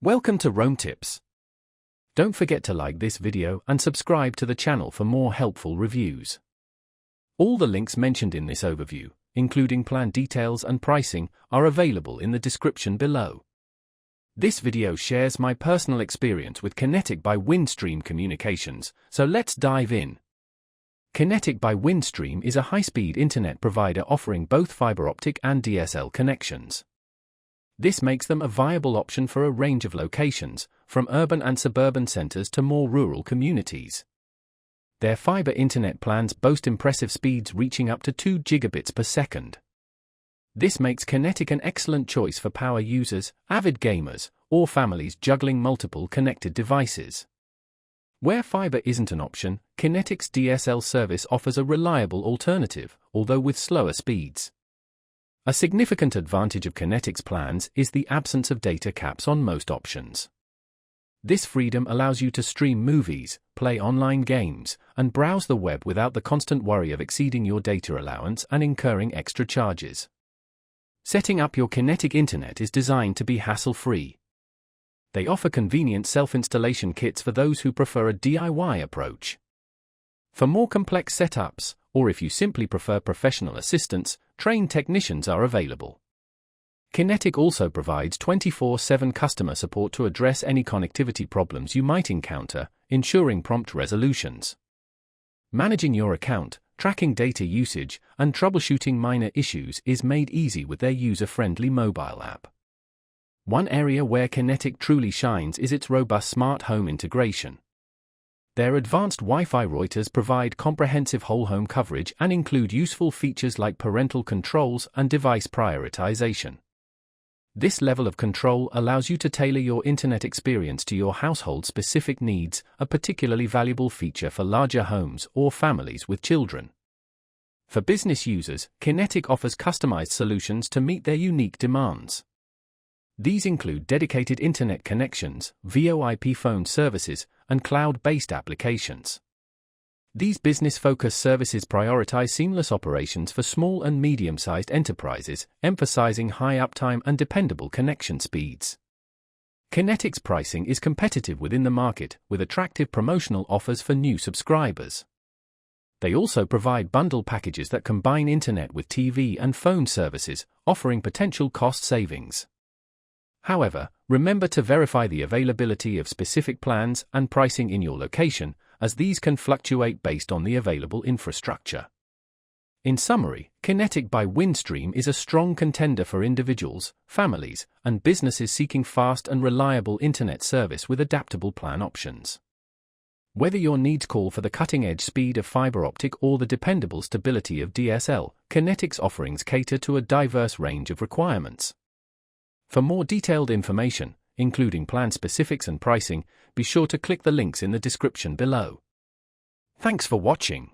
Welcome to Roam Tips. Don't forget to like this video and subscribe to the channel for more helpful reviews. All the links mentioned in this overview, including plan details and pricing, are available in the description below. This video shares my personal experience with Kinetic by Windstream Communications, so let's dive in. Kinetic by Windstream is a high-speed internet provider offering both fiber optic and DSL connections. This makes them a viable option for a range of locations, from urban and suburban centers to more rural communities. Their fiber internet plans boast impressive speeds reaching up to 2 gigabits per second. This makes Kinetic an excellent choice for power users, avid gamers, or families juggling multiple connected devices. Where fiber isn't an option, Kinetic's DSL service offers a reliable alternative, although with slower speeds. A significant advantage of Kinetic's plans is the absence of data caps on most options. This freedom allows you to stream movies, play online games, and browse the web without the constant worry of exceeding your data allowance and incurring extra charges. Setting up your Kinetic internet is designed to be hassle-free. They offer convenient self-installation kits for those who prefer a DIY approach. For more complex setups, or if you simply prefer professional assistance, trained technicians are available. Kinetic also provides 24/7 customer support to address any connectivity problems you might encounter, ensuring prompt resolutions. Managing your account, tracking data usage, and troubleshooting minor issues is made easy with their user-friendly mobile app. One area where Kinetic truly shines is its robust smart home integration. Their advanced Wi-Fi routers provide comprehensive whole-home coverage and include useful features like parental controls and device prioritization. This level of control allows you to tailor your internet experience to your household's specific needs, a particularly valuable feature for larger homes or families with children. For business users, Kinetic offers customized solutions to meet their unique demands. These include dedicated internet connections, VoIP phone services, and cloud-based applications. These business-focused services prioritize seamless operations for small and medium-sized enterprises, emphasizing high uptime and dependable connection speeds. Kinetic's pricing is competitive within the market, with attractive promotional offers for new subscribers. They also provide bundle packages that combine internet with TV and phone services, offering potential cost savings. However, remember to verify the availability of specific plans and pricing in your location, as these can fluctuate based on the available infrastructure. In summary, Kinetic by Windstream is a strong contender for individuals, families, and businesses seeking fast and reliable internet service with adaptable plan options. Whether your needs call for the cutting-edge speed of fiber optic or the dependable stability of DSL, Kinetic's offerings cater to a diverse range of requirements. For more detailed information, including plan specifics and pricing, be sure to click the links in the description below. Thanks for watching.